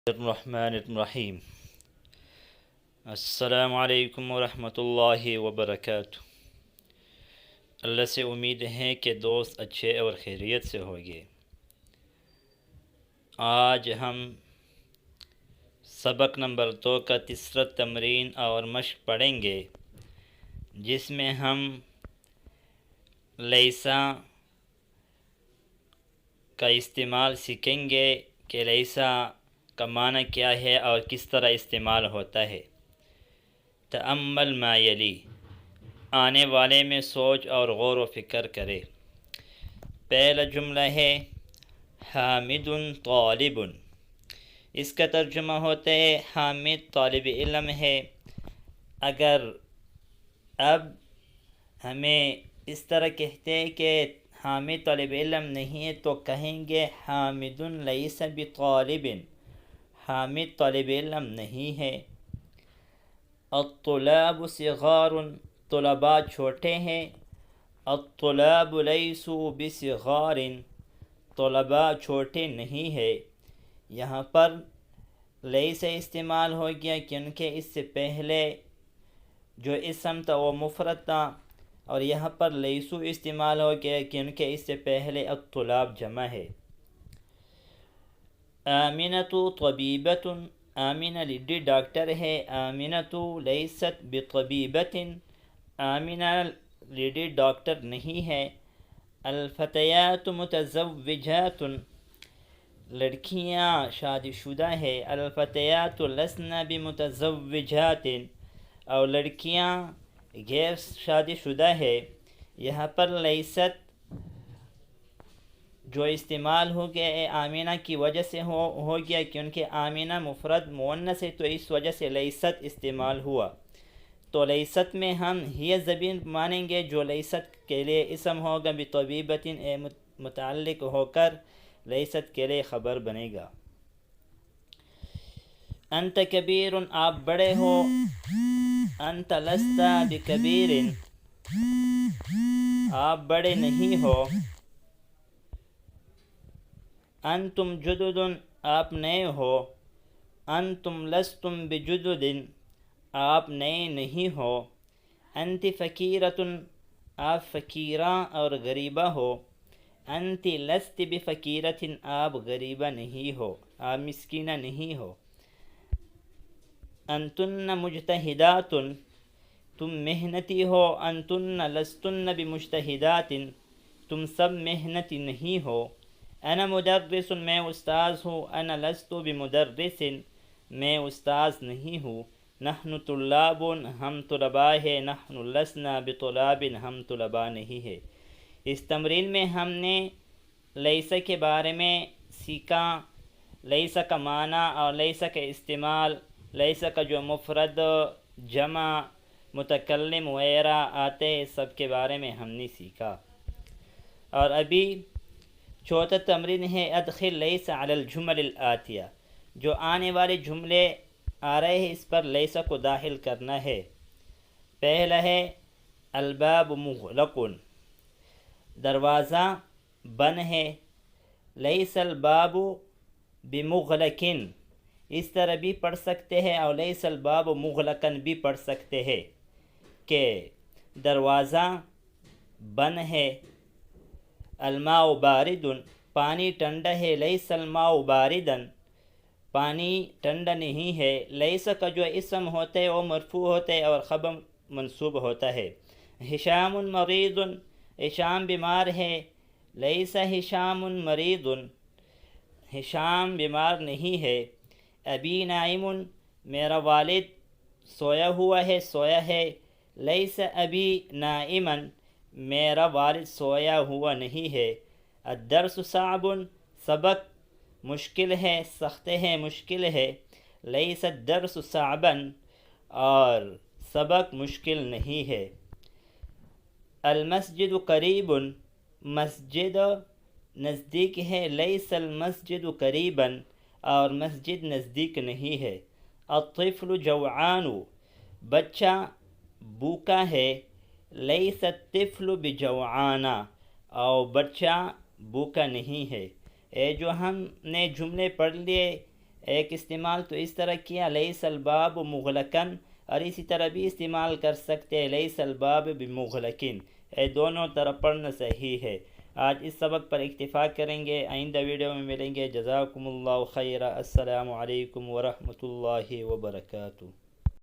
الرحمن الرحیم۔ السلام علیکم ورحمۃ اللہ وبرکاتہ۔ اللہ سے امید ہے کہ دوست اچھے اور خیریت سے ہوگے۔ آج ہم سبق نمبر 2 کا تیسرا تمرین اور مشق پڑھیں گے، جس میں ہم لیسا کا استعمال سیکھیں گے کہ لیسا کا معنی کیا ہے اور کس طرح استعمال ہوتا ہے۔ تأمل ما یلی، آنے والے میں سوچ اور غور و فکر کرے۔ پہلا جملہ ہے حامد طالب، اس کا ترجمہ ہوتا ہے حامد طالب علم ہے۔ اگر اب ہمیں اس طرح کہتے ہیں کہ حامد طالب علم نہیں ہے تو کہیں گے حامد لیس بطالب، حامد طالب علم نہیں ہے۔ الطلاب صغار، طلباء چھوٹے ہیں۔ الطلاب لیسوا بصغار، طلباء چھوٹے نہیں ہے۔ یہاں پر لیس استعمال ہو گیا کیونکہ اس سے پہلے جو اسم تھا وہ مفرد تھا، اور یہاں پر لیسو استعمال ہو گیا کیونکہ اس سے پہلے الطلاب جمع ہے۔ آمنۃ طبیبۃ، آمنہ لیڈی ڈاکٹر ہے۔ آمنۃ لیست بطبیبۃ، آمنہ لیڈی ڈاکٹر نہیں ہے۔ الفتیات متزوجات، لڑکیاں شادی شدہ ہے۔ الفتیات لسن بمتزوجات، اور لڑکیاں غیر شادی شدہ ہے۔ یہاں پر لیست جو استعمال ہو گیا ہے آمینہ کی وجہ سے ہو گیا کیونکہ آمینہ مفرد مؤنث ہے، تو اس وجہ سے لیست استعمال ہوا۔ تو لیست میں ہم ہی ضمیر مانیں گے جو لیست کے لیے اسم ہوگا، بطبیبۃ متعلق ہو کر لیست کے لیے خبر بنے گا۔ انت کبیر، آپ بڑے ہو۔ انت لست بکبیر، آپ بڑے نہیں ہو۔ انتم جدد، آپ نئے ہو۔ انتم لستم بجدد، آپ نئے نہیں ہو۔ انت فقیرۃ، آپ فقیرہ اور غریبہ ہو۔ انت لست بفقیرۃ، آپ غریبہ نہیں ہو، آپ مسکینہ نہیں ہو۔ انتن مجتہدات، تم محنتی ہو۔ انتن لستن بمجتہدات، تم سب محنتی نہیں ہو۔ انا مدرس، میں استاذ ہوں۔ انا لست بمدرس، میں استاذ نہیں ہوں۔ نحن طلاب، ہم طلباء ہیں۔ نحن لسنا بطلاب، ہم طلباء نہیں ہیں۔ اس تمرین میں ہم نے لیسا کے بارے میں سیکھا، لیسا کا معنی اور لیسا کا استعمال، لیسا کا جو مفرد، جمع، متکلم وغیرہ آتے ہیں، سب کے بارے میں ہم نے سیکھا۔ اور ابھی چوتھا تمرین ہے ادخل لیس علی الجمل الآتیہ، جو آنے والے جملے آ رہے ہیں اس پر لیسا کو داخل کرنا ہے۔ پہلا ہے الباب مغلق، دروازہ بند ہے۔ لیس الباب بمغلق، اس طرح بھی پڑھ سکتے ہیں، اور لیس الباب مغلقا بھی پڑھ سکتے ہیں کہ دروازہ بند ہے۔ الماء بارد، پانی ٹھنڈا ہے۔ لیس الماء باردا، پانی ٹھنڈا نہیں ہے۔ لیس کا جو اسم ہوتا ہے وہ مرفوع ہوتا ہے اور خبر منصوب ہوتا ہے۔ ہشام مریض، ہشام بیمار ہے۔ لیس ہشام مریض، ہشام بیمار نہیں ہے۔ ابی نائم، میرا والد سویا ہوا ہے، سویا ہے۔ لیس ابی نائما، میرا والد سویا ہوا نہیں ہے۔ الدرس صعب، سبق مشکل ہے، سخت ہے، مشکل ہے۔ لیس الدرس صعبا، اور سبق مشکل نہیں ہے۔ المسجد قریب، مسجد نزدیک ہے۔ لیس المسجد قریبا، اور مسجد نزدیک نہیں ہے۔ الطفل جوعان، بچہ بھوکا ہے۔ لیس الطفل بجوعان، اور بچہ بھوکا نہیں ہے۔ جو ہم نے جملے پڑھ لیے ایک استعمال تو اس طرح کیا لیس الباب مغلقن، اور اسی طرح بھی استعمال کر سکتے ہیں لیس الباب بمغلقن، دونوں طرح پڑھنا صحیح ہے۔ آج اس سبق پر اکتفا کریں گے، آئندہ ویڈیو میں ملیں گے۔ جزاکم اللہ خیرہ، السلام علیکم ورحمۃ اللہ وبرکاتہ۔